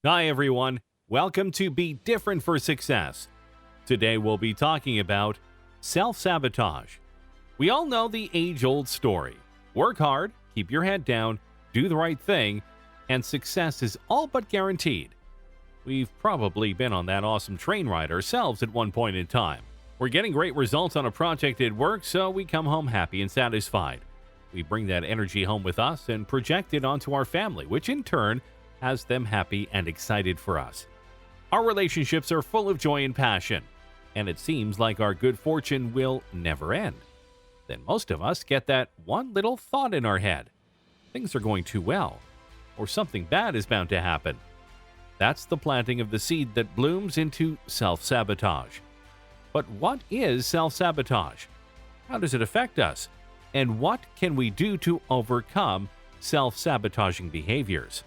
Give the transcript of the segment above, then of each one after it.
Hi, everyone. Welcome to Be Different for Success. Today, we'll be talking about self-sabotage. We all know the age-old story. Work hard, keep your head down, do the right thing, and success is all but guaranteed. We've probably been on that awesome train ride ourselves at one point in time. We're getting great results on a project at work, so we come home happy and satisfied. We bring that energy home with us and project it onto our family, which in turn has them happy and excited for us. Our relationships are full of joy and passion, and it seems like our good fortune will never end. Then most of us get that one little thought in our head. Things are going too well, or something bad is bound to happen. That's the planting of the seed that blooms into self-sabotage. But what is self-sabotage? How does it affect us? And what can we do to overcome self-sabotaging behaviors?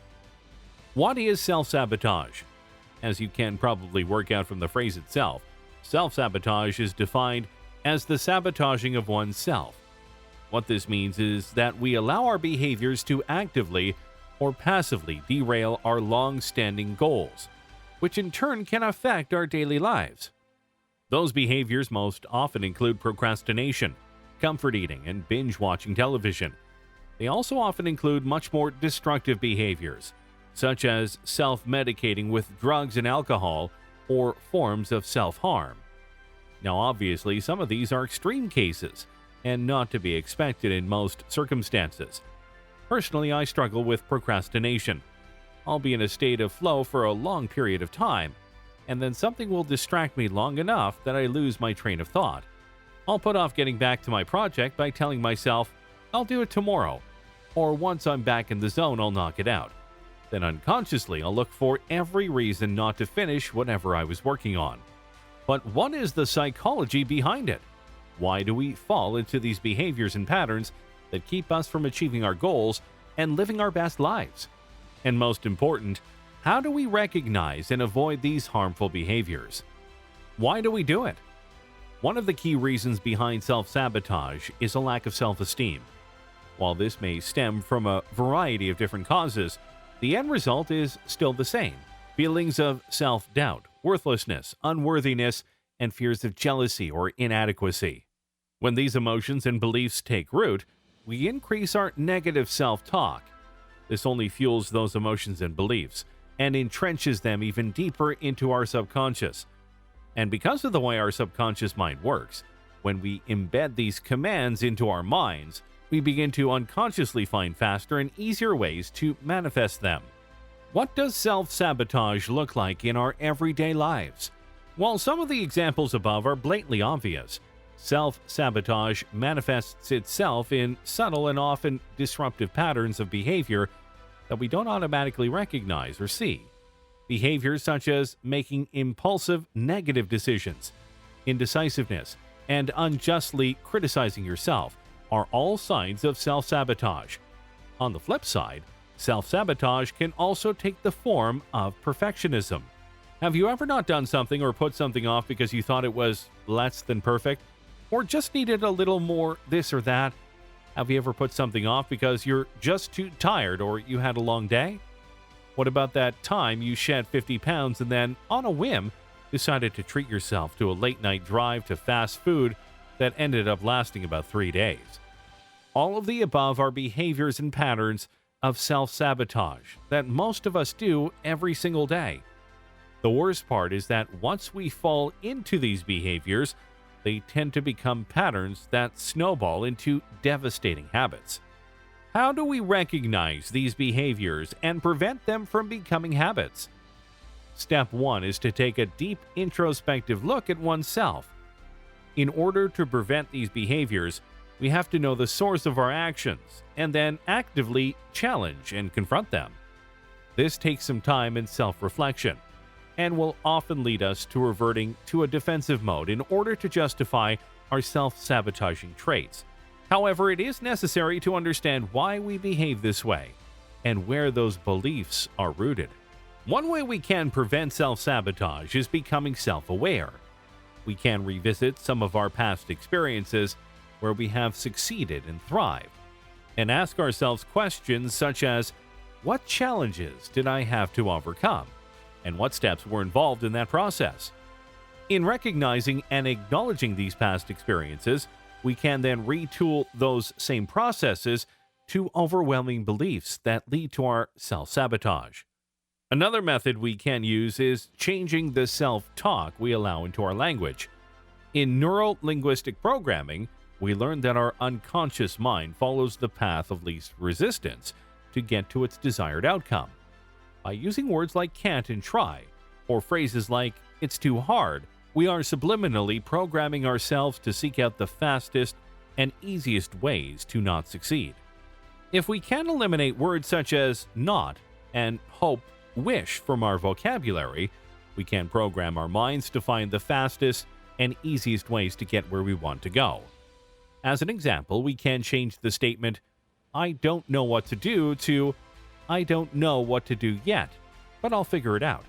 What is self-sabotage? As you can probably work out from the phrase itself, self-sabotage is defined as the sabotaging of oneself. What this means is that we allow our behaviors to actively or passively derail our long-standing goals, which in turn can affect our daily lives. Those behaviors most often include procrastination, comfort eating, and binge-watching television. They also often include much more destructive behaviors, such as self-medicating with drugs and alcohol or forms of self-harm. Now, obviously, some of these are extreme cases and not to be expected in most circumstances. Personally, I struggle with procrastination. I'll be in a state of flow for a long period of time, and then something will distract me long enough that I lose my train of thought. I'll put off getting back to my project by telling myself, I'll do it tomorrow, or once I'm back in the zone, I'll knock it out. Then unconsciously, I'll look for every reason not to finish whatever I was working on. But what is the psychology behind it? Why do we fall into these behaviors and patterns that keep us from achieving our goals and living our best lives? And most important, how do we recognize and avoid these harmful behaviors? Why do we do it? One of the key reasons behind self-sabotage is a lack of self-esteem. While this may stem from a variety of different causes, the end result is still the same: feelings of self-doubt, worthlessness, unworthiness, and fears of jealousy or inadequacy. When these emotions and beliefs take root, we increase our negative self-talk. This only fuels those emotions and beliefs and entrenches them even deeper into our subconscious. And because of the way our subconscious mind works, when we embed these commands into our minds, we begin to unconsciously find faster and easier ways to manifest them. What does self-sabotage look like in our everyday lives? While some of the examples above are blatantly obvious, self-sabotage manifests itself in subtle and often disruptive patterns of behavior that we don't automatically recognize or see. Behaviors such as making impulsive negative decisions, indecisiveness, and unjustly criticizing yourself are all signs of self-sabotage. On the flip side, self-sabotage can also take the form of perfectionism. Have you ever not done something or put something off because you thought it was less than perfect, or just needed a little more this or that? Have you ever put something off because you're just too tired or you had a long day? What about that time you shed 50 pounds and then, on a whim, decided to treat yourself to a late-night drive to fast food that ended up lasting about 3 days? All of the above are behaviors and patterns of self-sabotage that most of us do every single day. The worst part is that once we fall into these behaviors, they tend to become patterns that snowball into devastating habits. How do we recognize these behaviors and prevent them from becoming habits? Step 1 is to take a deep introspective look at oneself. In order to prevent these behaviors, we have to know the source of our actions and then actively challenge and confront them. This takes some time and self-reflection, and will often lead us to reverting to a defensive mode in order to justify our self-sabotaging traits. However, it is necessary to understand why we behave this way and where those beliefs are rooted. One way we can prevent self-sabotage is becoming self-aware. We can revisit some of our past experiences where we have succeeded and thrived, and ask ourselves questions such as, what challenges did I have to overcome? and what steps were involved in that process. In recognizing and acknowledging these past experiences, we can then retool those same processes to overwhelming beliefs that lead to our self-sabotage. Another method we can use is changing the self-talk we allow into our language. In neurolinguistic programming, we learned that our unconscious mind follows the path of least resistance to get to its desired outcome. By using words like can't and try, or phrases like it's too hard, we are subliminally programming ourselves to seek out the fastest and easiest ways to not succeed. If we can eliminate words such as not and hope, wish from our vocabulary, we can program our minds to find the fastest and easiest ways to get where we want to go. As an example, we can change the statement, I don't know what to do, to I don't know what to do yet, but I'll figure it out.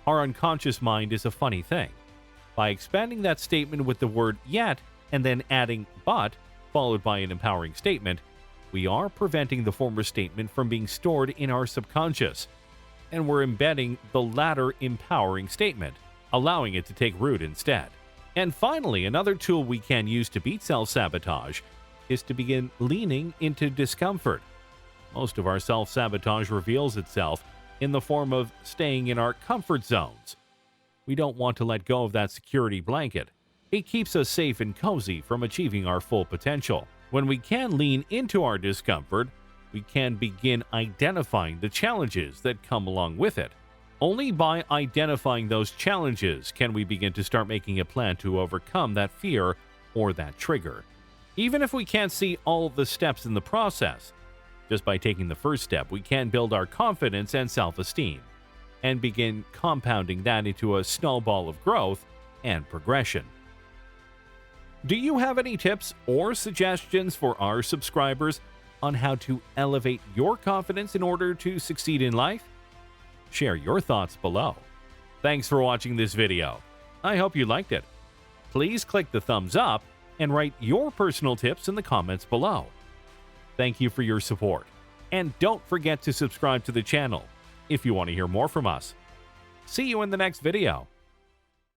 Our unconscious mind is a funny thing. By expanding that statement with the word yet and then adding but, followed by an empowering statement, we are preventing the former statement from being stored in our subconscious, and we're embedding the latter empowering statement, allowing it to take root instead. And finally, another tool we can use to beat self-sabotage is to begin leaning into discomfort. Most of our self-sabotage reveals itself in the form of staying in our comfort zones. We don't want to let go of that security blanket. It keeps us safe and cozy from achieving our full potential. When we can lean into our discomfort, we can begin identifying the challenges that come along with it. Only by identifying those challenges can we begin to start making a plan to overcome that fear or that trigger. Even if we can't see all of the steps in the process, just by taking the first step, we can build our confidence and self-esteem, and begin compounding that into a snowball of growth and progression. Do you have any tips or suggestions for our subscribers on how to elevate your confidence in order to succeed in life? Share your thoughts below. Thanks for watching this video. I hope you liked it. Please click the thumbs up and write your personal tips in the comments below. Thank you for your support. And don't forget to subscribe to the channel if you want to hear more from us. See you in the next video.